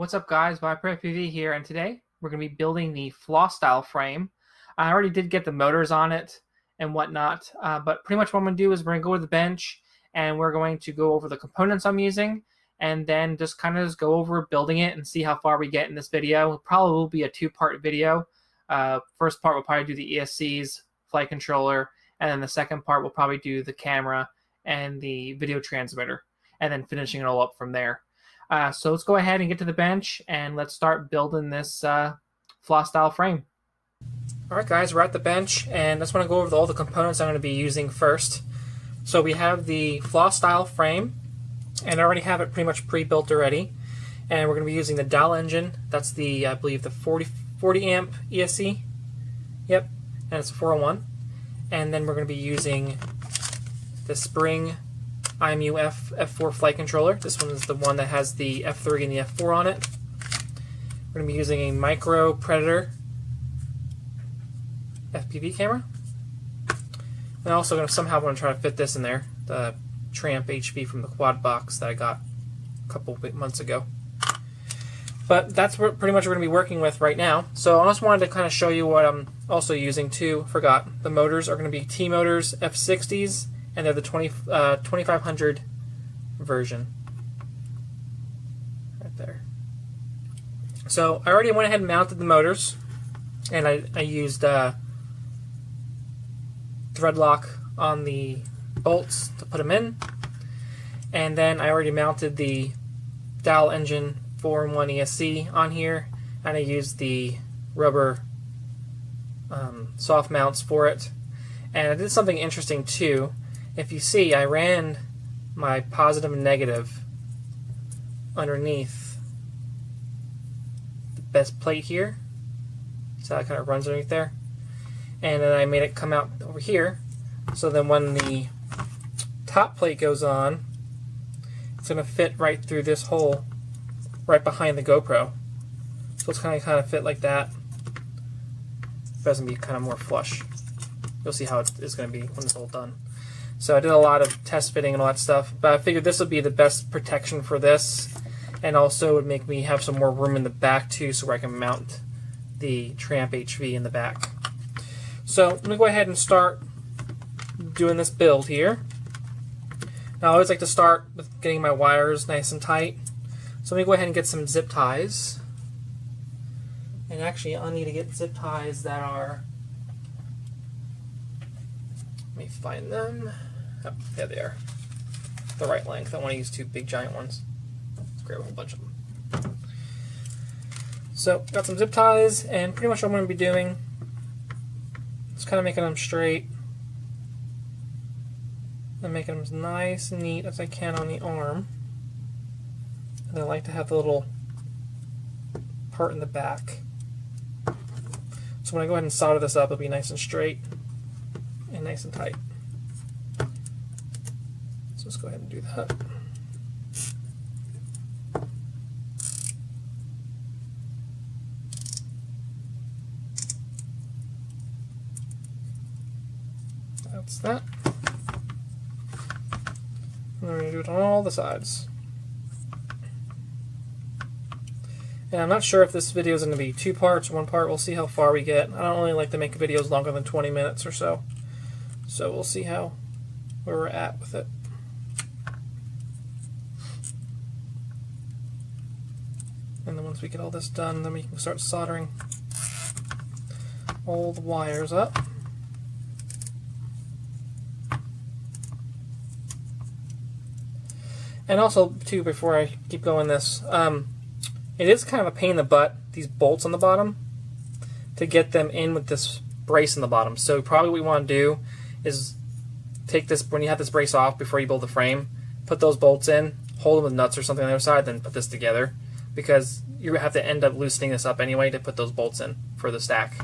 What's up, guys? FPV here, and today we're going to be building the FlosStyle frame. I already did get the motors on it and whatnot, but pretty much what I'm going to do is we're going to go to the bench and we're going to go over the components I'm using and then just kind of go over building it and see how far we get in this video. It probably will be a two-part video. First part will probably do the ESCs, flight controller, and then the second part will probably do the camera and the video transmitter, and then finishing it all up from there. So let's go ahead and get to the bench and let's start building this FlosStyle frame. Alright guys, we're at the bench and I just want to go over all the components I'm going to be using first. So we have the FlosStyle frame, and I already have it pretty much pre-built already. And we're going to be using the Daleng. That's the, I believe, the 40 amp ESC. Yep, and it's a 401. And then we're going to be using the Spring IMU F4 flight controller. This one is the one that has the F3 and the F4 on it. We're going to be using a Micro Predator FPV camera. And also going to somehow want to try to fit this in there, the Tramp HV from the quad box that I got a couple months ago. But that's what pretty much we're going to be working with right now. So I just wanted to kind of show you what I'm also using too. Forgot. The motors are going to be T-Motors F60s, and they're the 2500 version. Right there. So I already went ahead and mounted the motors, and I used thread lock on the bolts to put them in. And then I already mounted the Daleng 4-in-1 ESC on here, and I used the rubber soft mounts for it. And I did something interesting too. If you see, I ran my positive and negative underneath the best plate here. So that kind of runs underneath there. And then I made it come out over here. So then when the top plate goes on, it's going to fit right through this hole right behind the GoPro. So it's kind of fit like that. It doesn't be kind of more flush. You'll see how it is going to be when it's all done. So I did a lot of test fitting and all that stuff, but I figured this would be the best protection for this, and also would make me have some more room in the back too, so where I can mount the Tramp HV in the back. So let me go ahead and start doing this build here. Now I always like to start with getting my wires nice and tight. So let me go ahead and get some zip ties. And actually I'll need to get zip ties that are, let me find them. Oh, there they are. The right length. I don't want to use two big giant ones. Let's grab a whole bunch of them. So got some zip ties, and pretty much what I'm going to be doing is kind of making them straight and making them as nice and neat as I can on the arm. And I like to have the little part in the back. So when I go ahead and solder this up, it'll be nice and straight and nice and tight. So let's go ahead and do that. That's that. And we're going to do it on all the sides. And I'm not sure if this video is going to be two parts, one part. We'll see how far we get. I don't really like to make videos longer than 20 minutes or so. So we'll see where we're at with it. And then once we get all this done, then we can start soldering all the wires up. And also, too, before I keep going this, it is kind of a pain in the butt, these bolts on the bottom, to get them in with this brace in the bottom. So probably what we want to do is take this, when you have this brace off before you build the frame, put those bolts in, hold them with nuts or something on the other side, then put this together, because you have to end up loosening this up anyway to put those bolts in for the stack.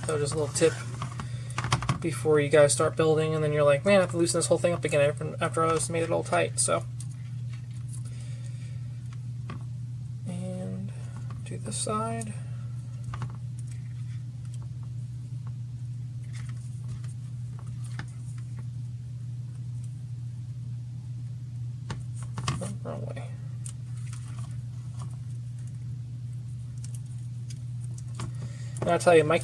So just a little tip before you guys start building, and then you're like, man, I have to loosen this whole thing up again after I just made it all tight. So, and do this side. Oh, wrong way. And I'll tell you,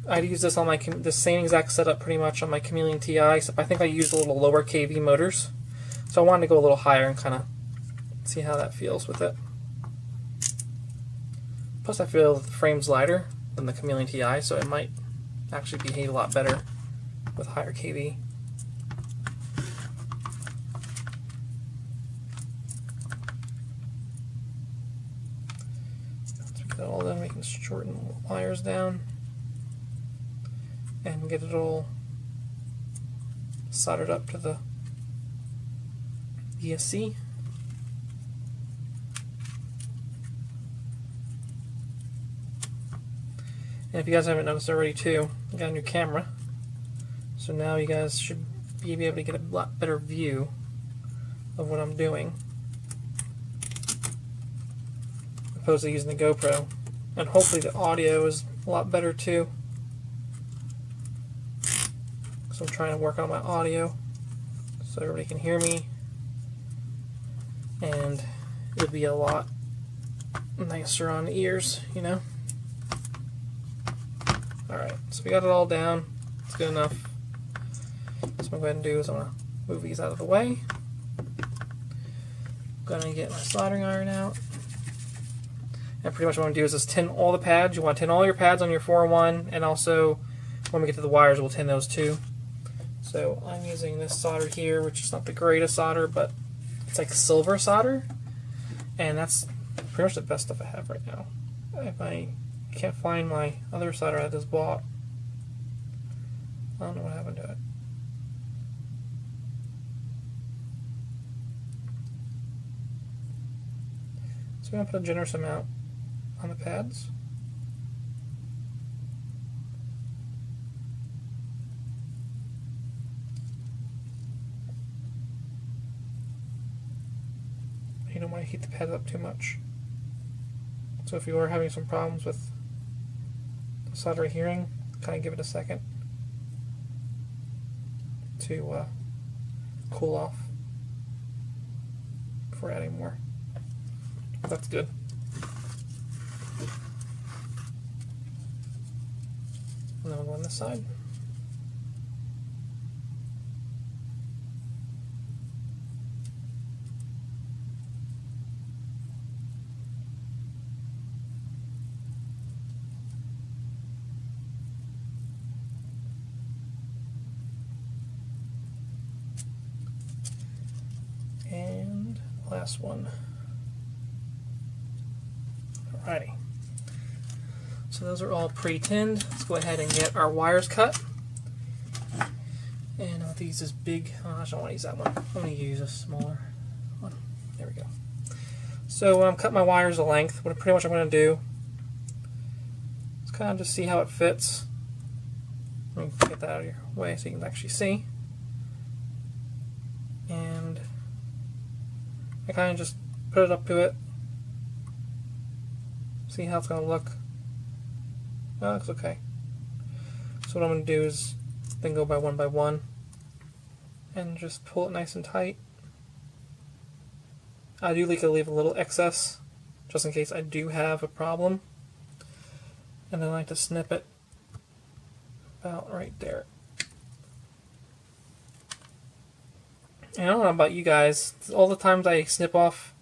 I use this on the same exact setup pretty much on my Chameleon TI, except I think I used a little lower KV motors. So I wanted to go a little higher and kind of see how that feels with it. Plus I feel the frame's lighter than the Chameleon TI, so it might actually behave a lot better with higher KV. Once we get it all done, we can shorten the wires down and get it all soldered up to the ESC. And if you guys haven't noticed already too, I got a new camera. So now you guys should be able to get a lot better view of what I'm doing, opposed to using the GoPro. And hopefully the audio is a lot better too. So I'm trying to work on my audio so everybody can hear me. And it'll be a lot nicer on the ears, you know? Alright, so we got it all down. It's good enough. So what I'm going to go ahead and do is I'm going to move these out of the way. I'm going to get my soldering iron out. And pretty much what I'm going to do is just tin all the pads. You want to tin all your pads on your 401, and also when we get to the wires, we'll tin those too. So I'm using this solder here, which is not the greatest solder, but it's like silver solder, and that's pretty much the best stuff I have right now. If I can't find my other solder I just bought, I don't know what happened to it. So I'm going to put a generous amount on the pads. You don't want to heat the pads up too much. So if you are having some problems with solder adhering, kind of give it a second to cool off before adding more. That's good. And then we'll go on this side. And last one. Alrighty. So those are all pre-tinned. Let's go ahead and get our wires cut. And I'll use this big, I don't want to use that one. I'm going to use a smaller one. There we go. So when I'm cutting my wires to length, what pretty much I'm going to do is kind of just see how it fits. Let me get that out of your way so you can actually see. And I kind of just put it up to it, see how it's going to look. Oh, it looks okay. So what I'm going to do is then go by one and just pull it nice and tight. I do like to leave a little excess just in case I do have a problem, and then I like to snip it about right there. And I don't know about you guys, all the times I snip off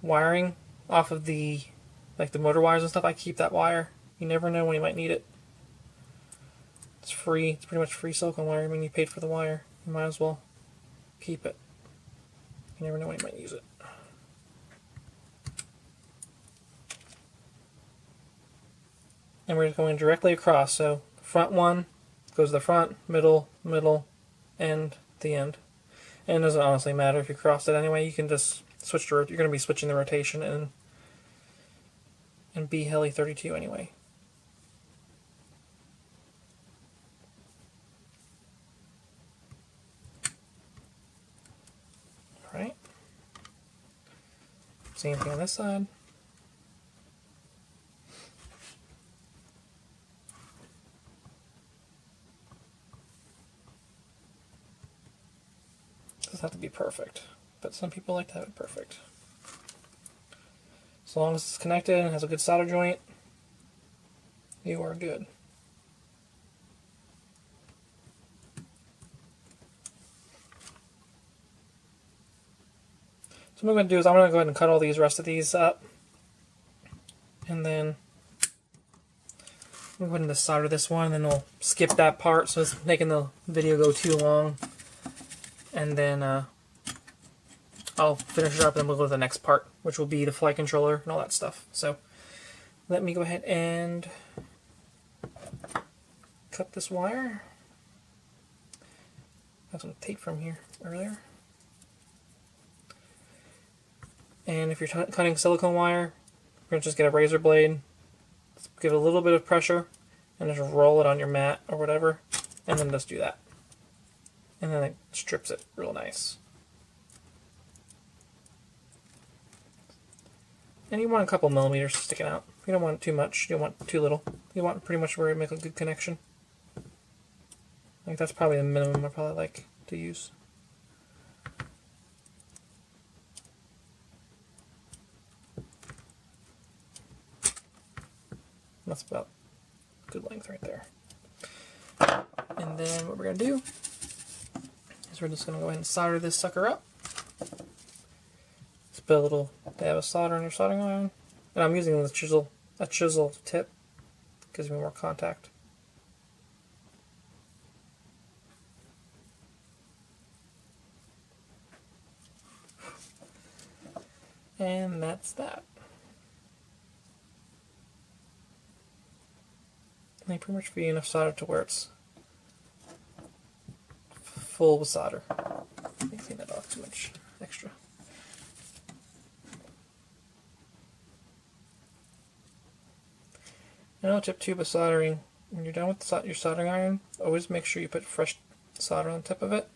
wiring off of the motor wires and stuff, I keep that wire. You never know when you might need it. It's free. It's pretty much free silicone wire. I mean, you paid for the wire. You might as well keep it. You never know when you might use it. And we're just going directly across. So the front one goes to the front, middle, and the end. And it doesn't honestly matter if you cross it anyway. You can just switch to. You're going to be switching the rotation and be Heli 32 anyway. Alright. Same thing on this side. Doesn't have to be perfect, but some people like to have it perfect. As long as it's connected and has a good solder joint, You are good. So what I'm going to do is I'm going to go ahead and cut all these rest of these up. And then we'll go ahead and solder this one, and then we'll skip that part so it's making the video go too long. And then I'll finish it up, and then we'll go to the next part, which will be the flight controller and all that stuff. So let me go ahead and cut this wire. I have some tape from here earlier. And if you're cutting silicone wire, you're going to just get a razor blade, give it a little bit of pressure, and just roll it on your mat or whatever, and then just do that. And then it strips it real nice. And you want a couple millimeters sticking out. You don't want too much, you don't want too little. You want pretty much where you make a good connection. I think that's probably the minimum I probably like to use. That's about good length right there. And then what we're going to do is we're just going to go ahead and solder this sucker up. Just put a little dab of solder on your soldering iron. And I'm using the chisel, a chisel tip. Gives me more contact. And that's that. And pretty much feed enough solder to where it's full with solder. Let me clean that off too much extra. Now tip 2 of soldering. When you're done with your soldering iron, always make sure you put fresh solder on the tip of it,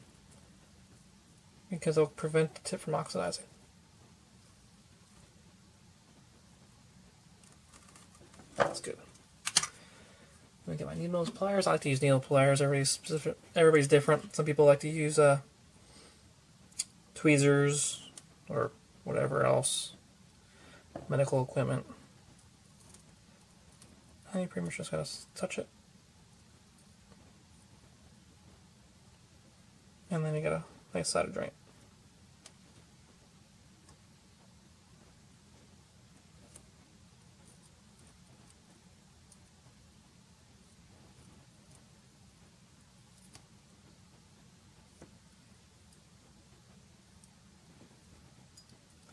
because it'll prevent the tip from oxidizing. That's good. Let me get my needle nose pliers. I like to use needle pliers. Everybody's different. Some people like to use tweezers or whatever else, medical equipment. And you pretty much just gotta touch it, and then you get a nice solder joint.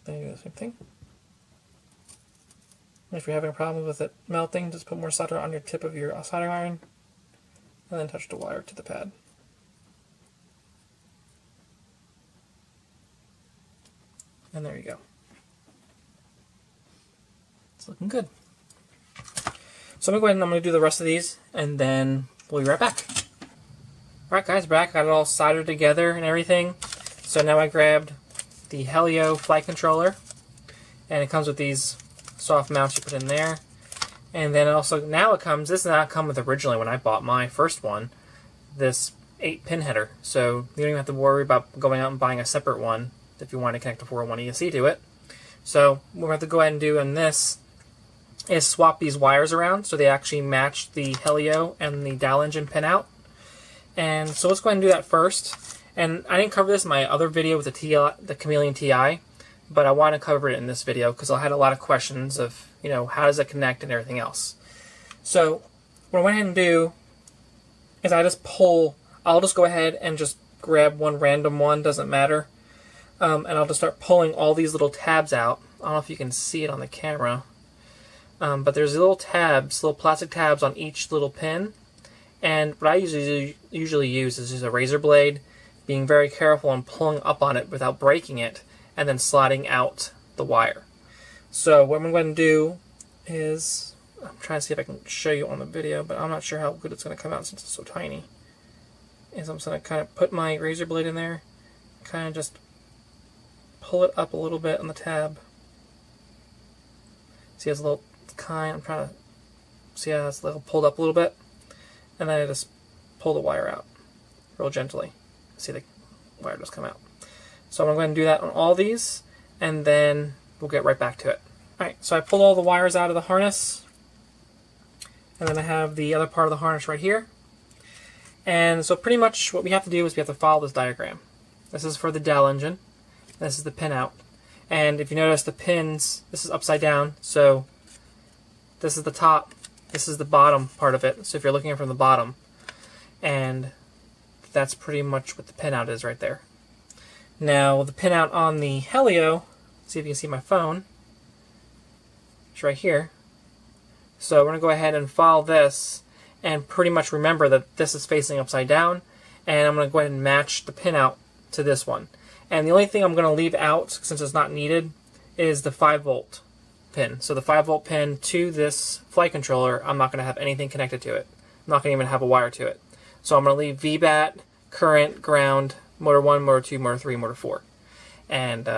Then you do the same thing. And if you're having a problem with it melting, just put more solder on your tip of your soldering iron, and then touch the wire to the pad. And there you go. It's looking good. So I'm going to go ahead and I'm going to do the rest of these, and then we'll be right back. Alright guys, back. Got it all soldered together and everything. So now I grabbed the Helio flight controller, and it comes with these soft mounts you put in there. And then also, now it comes, this did not come with originally when I bought my first one, this 8-pin header. So you don't even have to worry about going out and buying a separate one if you want to connect a 401 ESC to it. So what we're going to have to go ahead and do in this is swap these wires around so they actually match the Helio and the Daleng pinout. And so let's go ahead and do that first. And I didn't cover this in my other video with the Chameleon TI, but I want to cover it in this video because I had a lot of questions of, you know, how does it connect and everything else. So what I went ahead and do is I'll just go ahead and just grab one random one, doesn't matter, and I'll just start pulling all these little tabs out. I don't know if you can see it on the camera, but there's little tabs, little plastic tabs on each little pin, and what I usually use is just a razor blade, being very careful and pulling up on it without breaking it, and then sliding out the wire. So what I'm going to do is, I'm trying to see if I can show you on the video, but I'm not sure how good it's going to come out since it's so tiny. Is I'm just going to kind of put my razor blade in there, kind of just pull it up a little bit on the tab. See, it's a little I'm trying to see how it's a little pulled up a little bit, and then I just pull the wire out real gently. See the wire just come out. So I'm going to do that on all these, and then we'll get right back to it. Alright, so I pulled all the wires out of the harness, And then I have the other part of the harness right here. And so pretty much what we have to do is we have to follow this diagram. This is for the Dell engine. This is the pinout. And if you notice the pins, this is upside down. So this is the top, this is the bottom part of it. So if you're looking at it from the bottom, and that's pretty much what the pinout is right there. Now the pinout on the Helio, see if you can see my phone, it's right here. So we're going to go ahead and follow this and pretty much remember that this is facing upside down, and I'm going to go ahead and match the pinout to this one. And the only thing I'm going to leave out, since it's not needed, is the 5-volt pin. So the 5-volt pin to this flight controller, I'm not going to have anything connected to it. I'm not going to even have a wire to it. So I'm going to leave VBAT, current, ground, motor 1, motor 2, motor 3, motor 4. And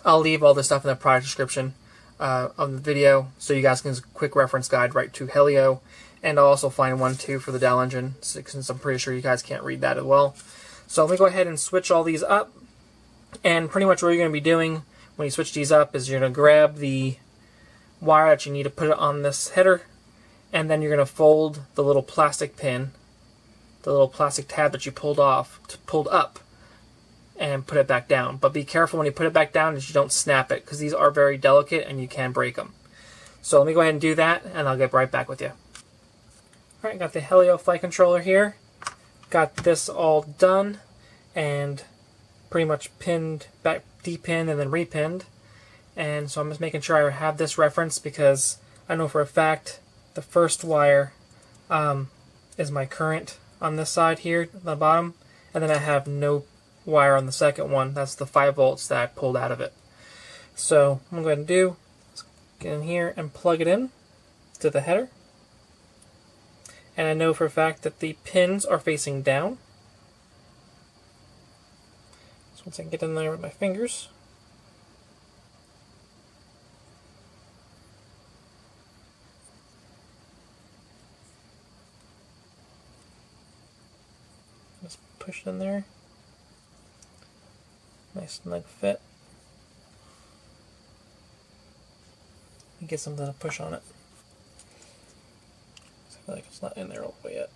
I'll leave all this stuff in the product description of the video, so you guys can just quick reference guide right to Helio. And I'll also find one too for the Dell engine, since I'm pretty sure you guys can't read that as well. So let me go ahead and switch all these up. And pretty much what you're going to be doing when you switch these up is you're going to grab the wire that you need to put it on this header, and then you're going to fold the little plastic pin, the little plastic tab that you pulled up, and put it back down. But be careful when you put it back down that you don't snap it, because these are very delicate and you can break them. So let me go ahead and do that, and I'll get right back with you. Alright, got the Helio flight controller here. Got this all done and pretty much pinned back, depinned and then repinned. And so I'm just making sure I have this reference, because I know for a fact the first wire is my current on this side here at the bottom, and then I have no wire on the second one. That's the 5 volts that I pulled out of it. So I'm going to go ahead and get in here and plug it in to the header. And I know for a fact that the pins are facing down. So once I get in there with my fingers, just push it in there. Nice snug fit. And get something to push on it. I feel like it's not in there all the way yet.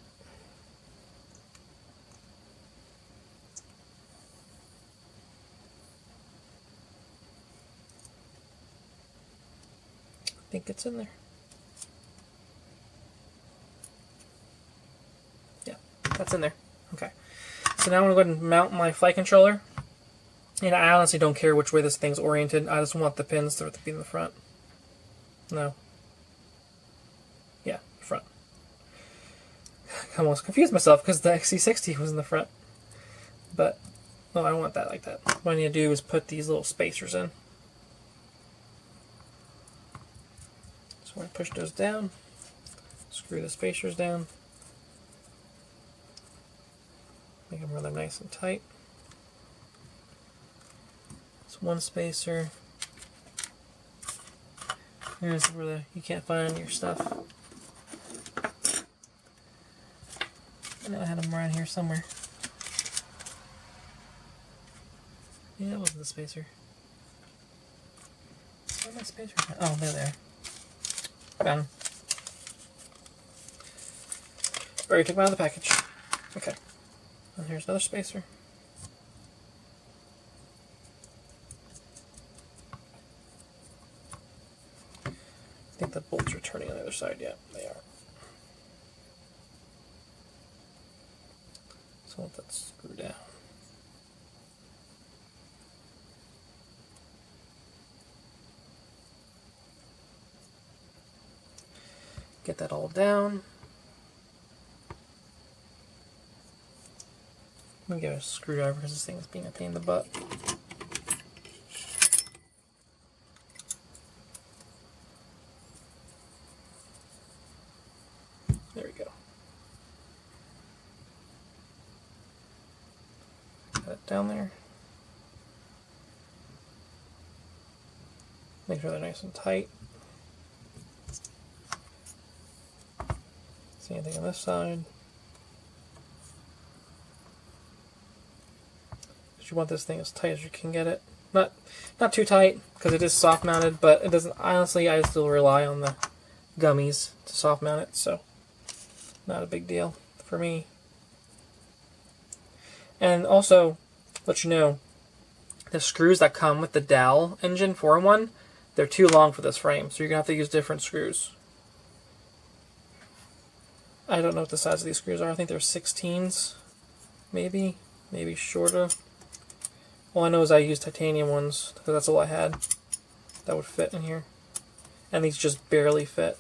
I think it's in there. Yeah, that's in there. Okay. So now I'm going to go ahead and mount my flight controller. And I honestly don't care which way this thing's oriented. I just want the pins to be in the front. No. Yeah, front. I almost confused myself because the XC60 was in the front. But, no, I don't want that like that. What I need to do is put these little spacers in. So I'm going to push those down. Screw the spacers down. Make them really nice and tight. It's one spacer. Here's where you can't find your stuff. I know I had them around here somewhere. Yeah, that wasn't the spacer. Where are my spacers? Oh, there they are. Found them. Already took them out of the package. Okay. And here's another spacer. I think the bolts are turning on the other side. Yeah, they are. So let that screw down. Get that all down. I'm going to get a screwdriver because this thing is being a pain in the butt. There we go. Got it down there. Make sure they're nice and tight. See anything on this side? You want this thing as tight as you can get it. Not too tight because it is soft mounted, but it doesn't. Honestly, I still rely on the gummies to soft mount it, so not a big deal for me. And also, let you know, the screws that come with the Daleng engine 4-in-1, they're too long for this frame, so you're going to have to use different screws. I don't know what the size of these screws are. I think they're 16s, maybe shorter. All I know is I used titanium ones, because that's all I had that would fit in here. And these just barely fit.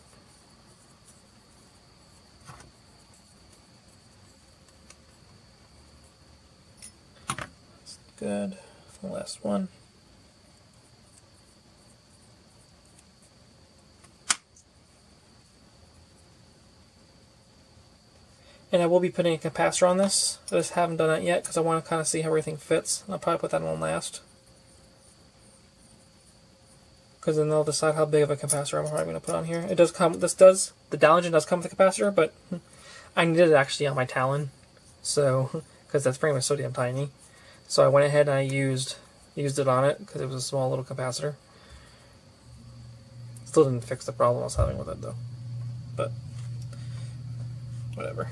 That's good. The last one. And I will be putting a capacitor on this. I just haven't done that yet because I want to kind of see how everything fits. And I'll probably put that on last. Because then they'll decide how big of a capacitor I'm probably going to put on here. It does come, the Daleng engine does come with a capacitor, but I needed it actually on my Talon. So, because that frame is so damn tiny. So I went ahead and I used it on it because it was a small little capacitor. Still didn't fix the problem I was having with it though. But, whatever.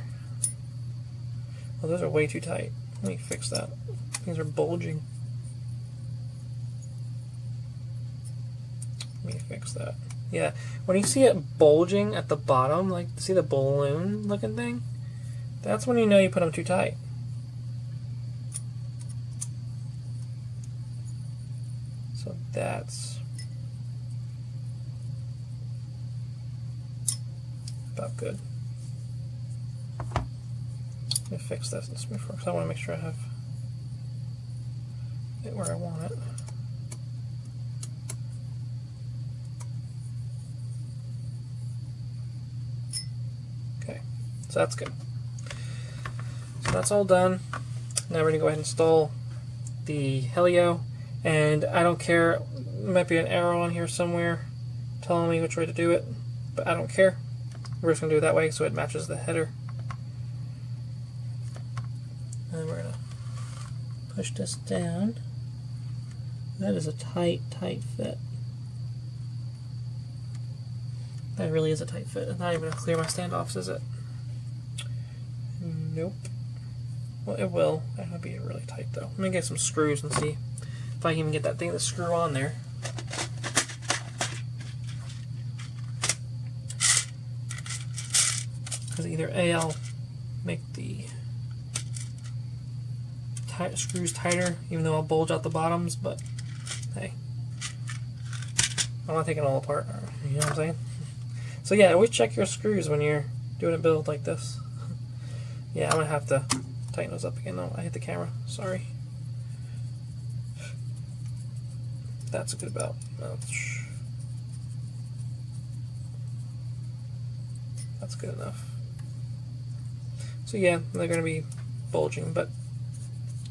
Well, those are way too tight. Let me fix that. These are bulging. Let me fix that. Yeah, when you see it bulging at the bottom, like, see the balloon looking thing? That's when you know you put them too tight. So that's about good. Let me fix this before, because I want to make sure I have it where I want it. Okay, so that's good. So that's all done. Now we're going to go ahead and install the Helio, and I don't care, there might be an arrow on here somewhere telling me which way to do it, but I don't care. We're just going to do it that way so it matches the header. And we're going to push this down. That is a tight, tight fit. That really is a tight fit. It's not even going to clear my standoffs, is it? Nope. Well, it will. That'll be really tight, though. Let me get some screws and see if I can even get that thing to screw on there. Because either A, I'll make the screws tighter, even though I'll bulge out the bottoms, but hey, I'm not taking it all apart, you know what I'm saying? So yeah, always check your screws when you're doing a build like this. Yeah, I'm going to have to tighten those up again. No, I hit the camera, sorry. That's a good about. That's good enough. So yeah, they're going to be bulging, but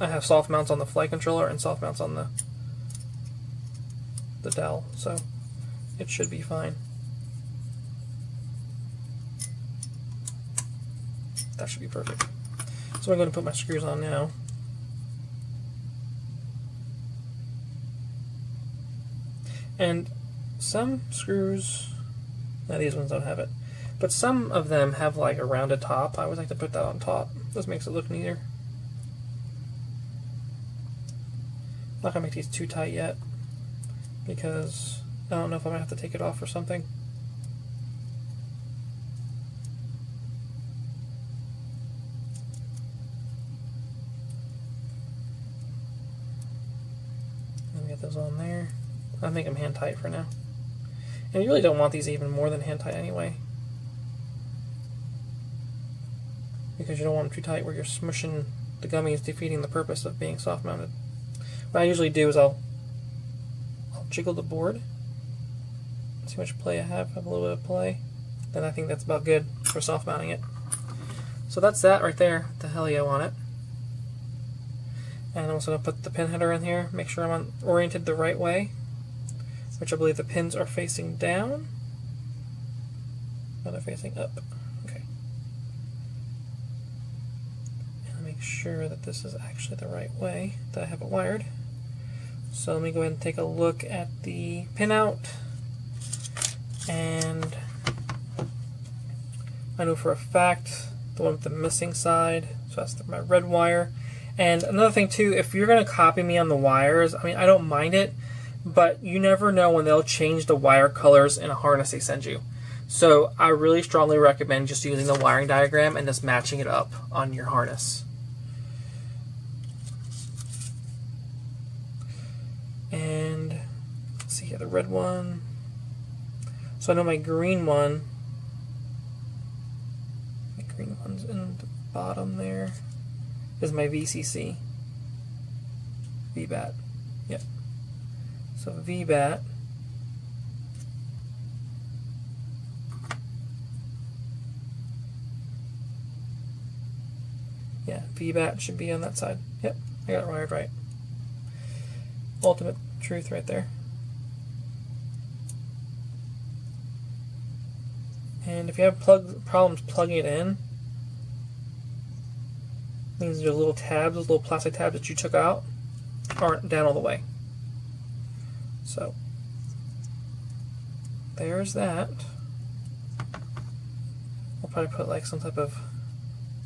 I have soft mounts on the flight controller and soft mounts on the Daleng, so it should be fine. That should be perfect. So I'm going to put my screws on now. And some screws, now these ones don't have it, but some of them have like a rounded top. I always like to put that on top. This makes it look neater. I'm not going to make these too tight yet because I don't know if I'm going to have to take it off or something. Let me get those on there. I'll make them hand tight for now. And you really don't want these even more than hand tight anyway, because you don't want them too tight where you're smushing the gummies, defeating the purpose of being soft mounted. What I usually do is I'll jiggle the board, see how much play I have a little bit of play, then I think that's about good for soft mounting it. So that's that right there, the Helio on it. And I'm also going to put the pin header in here, make sure I'm oriented the right way, which I believe the pins are facing down. No, they're facing up. Okay. And make sure that this is actually the right way that I have it wired. So let me go ahead and take a look at the pinout, and I know for a fact the one with the missing side, so that's my red wire. And another thing too, if you're going to copy me on the wires, I mean, I don't mind it, but you never know when they'll change the wire colors in a harness they send you. So I really strongly recommend just using the wiring diagram and just matching it up on your harness. And let's see here, the red one. So I know my green one's in the bottom there. Is my VCC. VBAT. Yep. So VBAT. Yeah, VBAT should be on that side. Yep, I got it wired right. Ultimate truth right there. And if you have problems plugging it in, means your little tabs, those little plastic tabs that you took out, aren't down all the way. So there's that. I'll probably put like some type of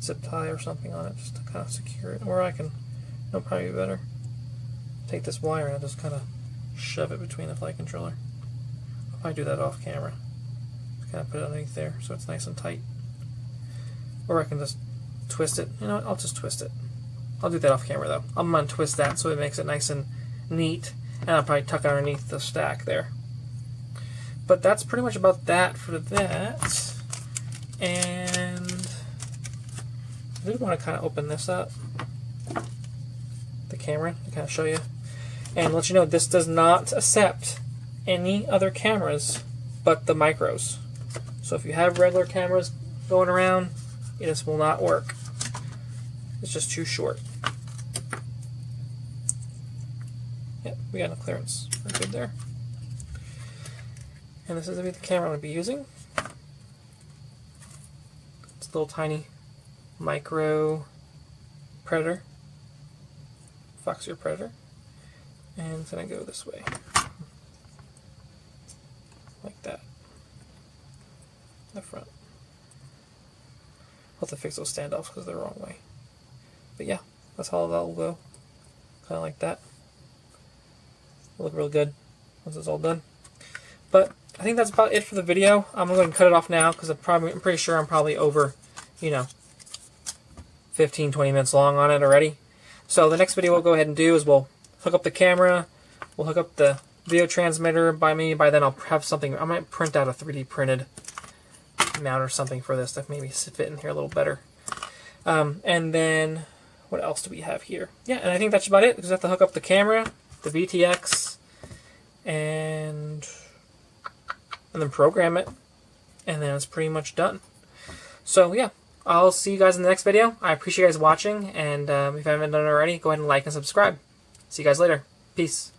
zip tie or something on it just to kind of secure it. Or I can, it'll probably be better, take this wire and I'll just kind of shove it between the flight controller. I'll probably do that off camera. Just kind of put it underneath there so it's nice and tight. Or I can just twist it. You know what? I'll just twist it. I'll do that off camera though. I'm going to twist that so it makes it nice and neat, and I'll probably tuck it underneath the stack there. But that's pretty much about that for that. And I did want to kind of open this up, the camera, to kind of show you and let you know this does not accept any other cameras but the micros. So if you have regular cameras going around, this will not work. It's just too short. Yep, we got enough clearance. We're good there. And this is the camera I'm going to be using. It's a little tiny micro Predator, Foxeer Predator, and it's going to go this way, like that, the front. I'll have to fix those standoffs because they're the wrong way. But yeah, that's how that will go. Kind of like that. It'll look real good once it's all done. But I think that's about it for the video. I'm going to cut it off now because I'm pretty sure I'm probably over, 15, 20 minutes long on it already. So the next video we'll go ahead and do is we'll hook up the camera, we'll hook up the video transmitter. By then I'll have something. I might print out a 3D printed mount or something for this to maybe fit in here a little better. And then what else do we have here? Yeah, and I think that's about it. We just have to hook up the camera, the VTX, and then program it, and then it's pretty much done. So yeah, I'll see you guys in the next video. I appreciate you guys watching, and if you haven't done it already, go ahead and like and subscribe. See you guys later. Peace.